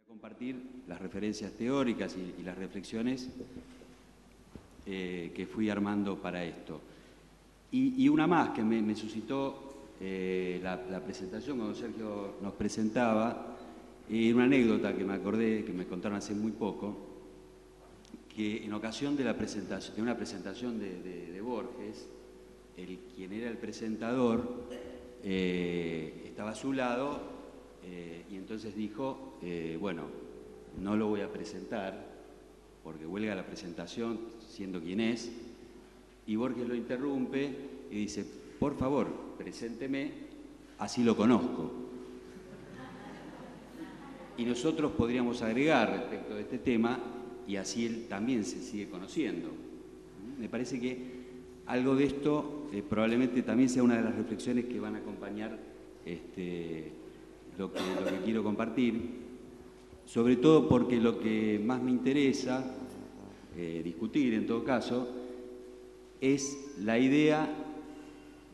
Compartir las referencias teóricas y las reflexiones que fui armando para esto. Y una más que me suscitó la presentación cuando Sergio nos presentaba, una anécdota que me acordé, que me contaron hace muy poco, que en ocasión de una presentación de Borges, quien era el presentador estaba a su lado y entonces dijo, bueno, no lo voy a presentar porque huelga la presentación siendo quien es, y Borges lo interrumpe y dice, por favor, presénteme, así lo conozco. Y nosotros podríamos agregar respecto de este tema, y así él también se sigue conociendo. Me parece que algo de esto probablemente también sea una de las reflexiones que van a acompañar lo que quiero compartir, sobre todo porque lo que más me interesa discutir en todo caso es la idea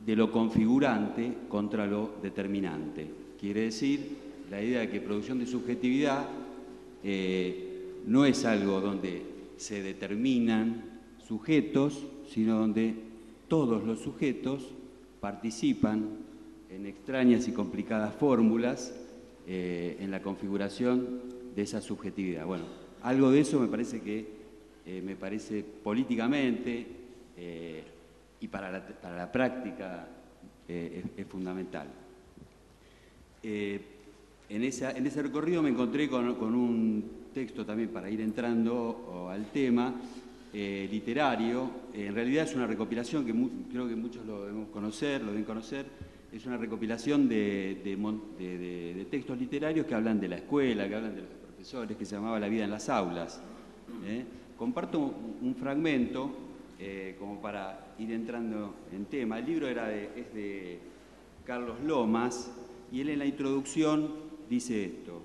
de lo configurante contra lo determinante. Quiere decir, la idea de que producción de subjetividad no es algo donde se determinan sujetos, sino donde todos los sujetos participan en extrañas y complicadas fórmulas en la configuración de esa subjetividad. Bueno, algo de eso me parece políticamente y para la práctica es fundamental. En ese recorrido me encontré con un texto también para ir entrando al tema, literario. En realidad es una recopilación que creo que muchos lo deben conocer, es una recopilación de textos literarios que hablan de la escuela, que hablan de los profesores, que se llamaba La vida en las aulas. Comparto un fragmento como para ir entrando en tema. El libro es de Carlos Lomas y él en la introducción dice esto.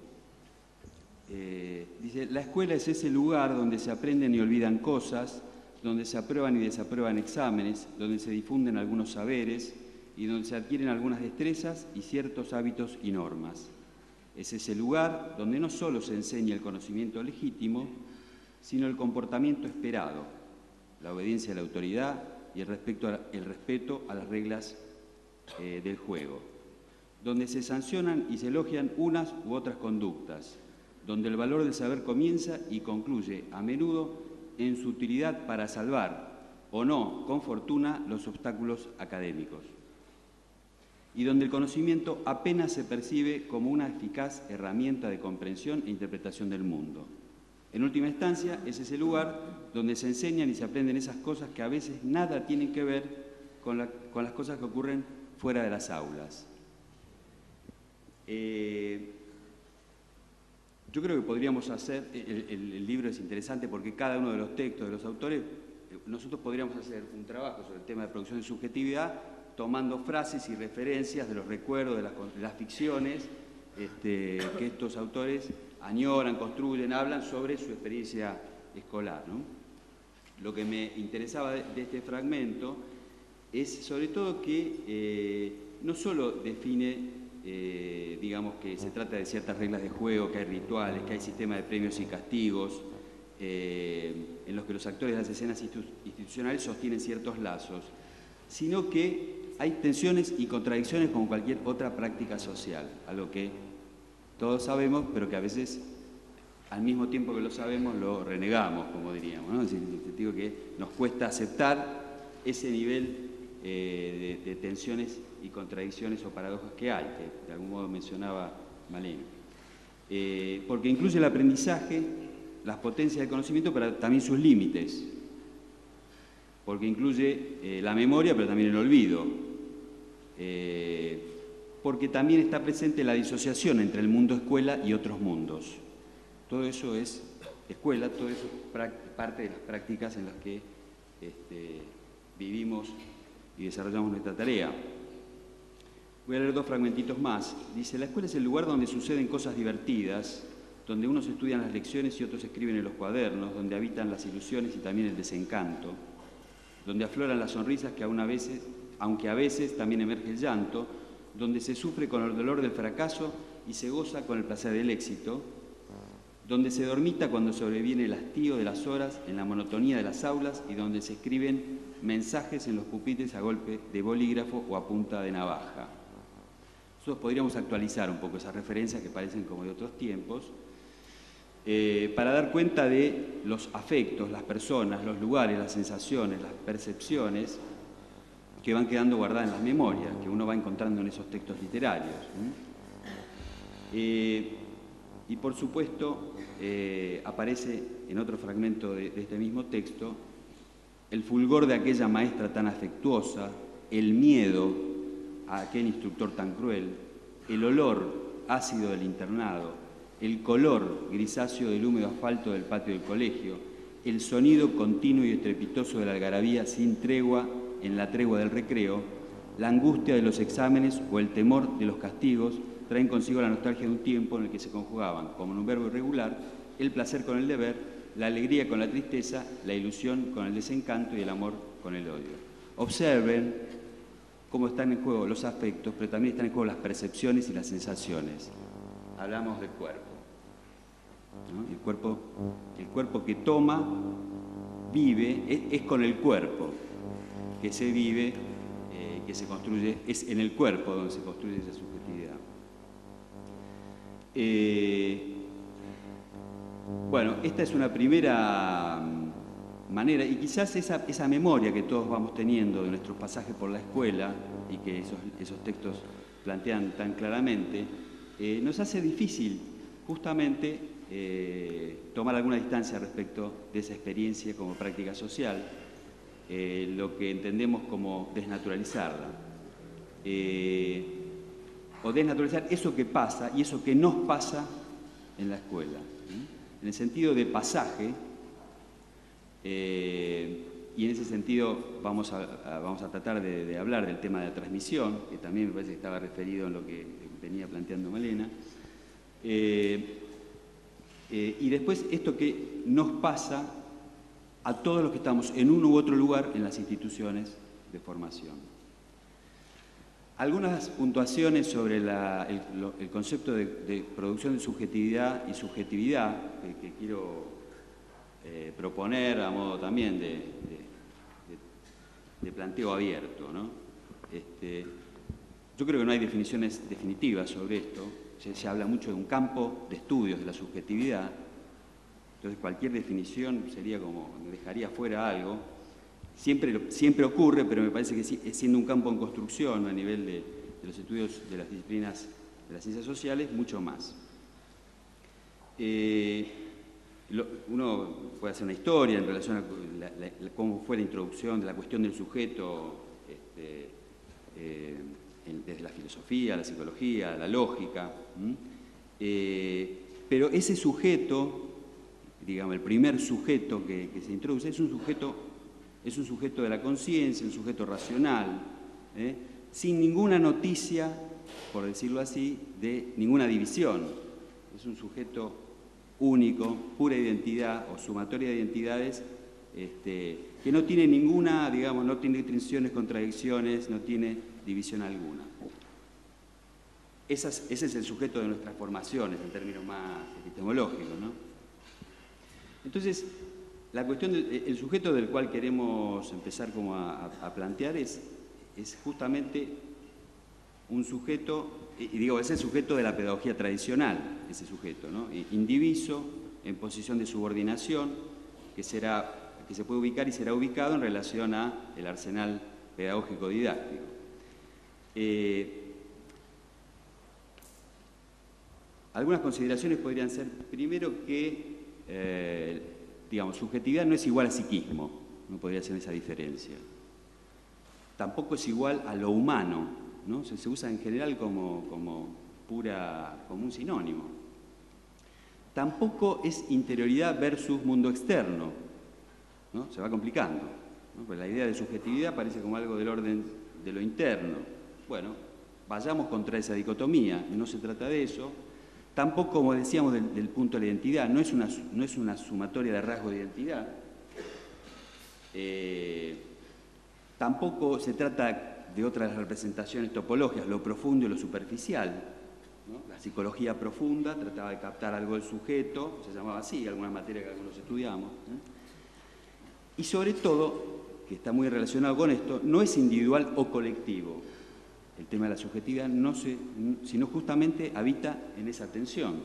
Dice, la escuela es ese lugar donde se aprenden y olvidan cosas, donde se aprueban y desaprueban exámenes, donde se difunden algunos saberes y donde se adquieren algunas destrezas y ciertos hábitos y normas. Es ese lugar donde no solo se enseña el conocimiento legítimo, sino el comportamiento esperado, la obediencia a la autoridad y el respeto a las reglas del juego, donde se sancionan y se elogian unas u otras conductas, donde el valor del saber comienza y concluye a menudo en su utilidad para salvar, o no, con fortuna, los obstáculos académicos, y donde el conocimiento apenas se percibe como una eficaz herramienta de comprensión e interpretación del mundo. En última instancia, es ese lugar donde se enseñan y se aprenden esas cosas que a veces nada tienen que ver con las cosas que ocurren fuera de las aulas. Yo creo que podríamos hacer, el libro es interesante porque cada uno de los textos de los autores, nosotros podríamos hacer un trabajo sobre el tema de producción de subjetividad, tomando frases y referencias de los recuerdos, de las ficciones que estos autores añoran, construyen, hablan sobre su experiencia escolar, ¿no? Lo que me interesaba de este fragmento es sobre todo que no solo define, digamos que se trata de ciertas reglas de juego, que hay rituales, que hay sistemas de premios y castigos, en los que los actores de las escenas institucionales sostienen ciertos lazos, sino que hay tensiones y contradicciones como cualquier otra práctica social, algo que todos sabemos, pero que a veces, al mismo tiempo que lo sabemos, lo renegamos, como diríamos, ¿no? Es decir, en el sentido que nos cuesta aceptar ese nivel de tensiones y contradicciones o paradojas que hay, que de algún modo mencionaba Malena. Porque incluye el aprendizaje, las potencias del conocimiento, pero también sus límites. Porque incluye la memoria, pero también el olvido. Porque también está presente la disociación entre el mundo escuela y otros mundos. Todo eso es escuela, todo eso es parte de las prácticas en las que vivimos y desarrollamos nuestra tarea. Voy a leer dos fragmentitos más. Dice, la escuela es el lugar donde suceden cosas divertidas, donde unos estudian las lecciones y otros escriben en los cuadernos, donde habitan las ilusiones y también el desencanto, donde afloran las sonrisas que aunque a veces también emerge el llanto, donde se sufre con el dolor del fracaso y se goza con el placer del éxito, donde se dormita cuando sobreviene el hastío de las horas en la monotonía de las aulas y donde se escriben mensajes en los pupitres a golpe de bolígrafo o a punta de navaja. Nosotros podríamos actualizar un poco esas referencias que parecen como de otros tiempos, para dar cuenta de los afectos, las personas, los lugares, las sensaciones, las percepciones que van quedando guardadas en las memorias, que uno va encontrando en esos textos literarios. Y por supuesto, aparece en otro fragmento de este mismo texto el fulgor de aquella maestra tan afectuosa, el miedo a aquel instructor tan cruel, el olor ácido del internado, el color grisáceo del húmedo asfalto del patio del colegio, el sonido continuo y estrepitoso de la algarabía sin tregua en la tregua del recreo, la angustia de los exámenes o el temor de los castigos traen consigo la nostalgia de un tiempo en el que se conjugaban, como en un verbo irregular, el placer con el deber, la alegría con la tristeza, la ilusión con el desencanto y el amor con el odio. Observen cómo están en juego los afectos, pero también están en juego las percepciones y las sensaciones. Hablamos del cuerpo, ¿no? El cuerpo que toma, vive, es con el cuerpo que se vive, que se construye, es en el cuerpo donde se construye esa subjetividad. Bueno, esta es una primera manera, y quizás esa memoria que todos vamos teniendo de nuestros pasajes por la escuela y que esos textos plantean tan claramente, nos hace difícil justamente tomar alguna distancia respecto de esa experiencia como práctica social, lo que entendemos como desnaturalizarla, o desnaturalizar eso que pasa y eso que nos pasa en la escuela, en el sentido de pasaje, y en ese sentido vamos a tratar de hablar del tema de la transmisión, que también me parece que estaba referido en lo que venía planteando Malena, y después esto que nos pasa a todos los que estamos en uno u otro lugar en las instituciones de formación. Algunas puntuaciones sobre el concepto de producción de subjetividad y subjetividad que quiero proponer a modo también de planteo abierto, ¿no? Yo creo que no hay definiciones definitivas sobre esto. Se habla mucho de un campo de estudios de la subjetividad. Entonces cualquier definición sería como, dejaría fuera algo. Siempre ocurre, pero me parece que siendo un campo en construcción a nivel de los estudios de las disciplinas de las ciencias sociales, mucho más. Uno puede hacer una historia en relación a cómo fue la introducción de la cuestión del sujeto desde la filosofía, la psicología, la lógica. Pero ese sujeto, digamos, el primer sujeto que se introduce es un sujeto de la conciencia, un sujeto racional, sin ninguna noticia, por decirlo así, de ninguna división. Es un sujeto único, pura identidad o sumatoria de identidades, que no tiene ninguna, digamos, no tiene tensiones, contradicciones, no tiene división alguna. Ese es el sujeto de nuestras formaciones, en términos más epistemológicos, ¿no? Entonces, la cuestión del sujeto del cual queremos empezar como a plantear es justamente un sujeto, es el sujeto de la pedagogía tradicional, ese sujeto, ¿no? Indiviso, en posición de subordinación, que se puede ubicar y será ubicado en relación al arsenal pedagógico didáctico. Algunas consideraciones podrían ser, primero, que subjetividad no es igual a psiquismo, no podría ser esa diferencia. Tampoco es igual a lo humano, ¿no? Se usa en general como un sinónimo. Tampoco es interioridad versus mundo externo, ¿no? Se va complicando, ¿no? Pues la idea de subjetividad parece como algo del orden de lo interno. Bueno, vayamos contra esa dicotomía, no se trata de eso. Tampoco, como decíamos, del punto de la identidad, no es una sumatoria de rasgos de identidad. Tampoco se trata de otras representaciones topológicas, lo profundo y lo superficial, ¿no? La psicología profunda trataba de captar algo del sujeto, se llamaba así, algunas materias que algunos estudiamos. Y sobre todo, que está muy relacionado con esto, no es individual o colectivo. El tema de la subjetividad, sino justamente habita en esa tensión.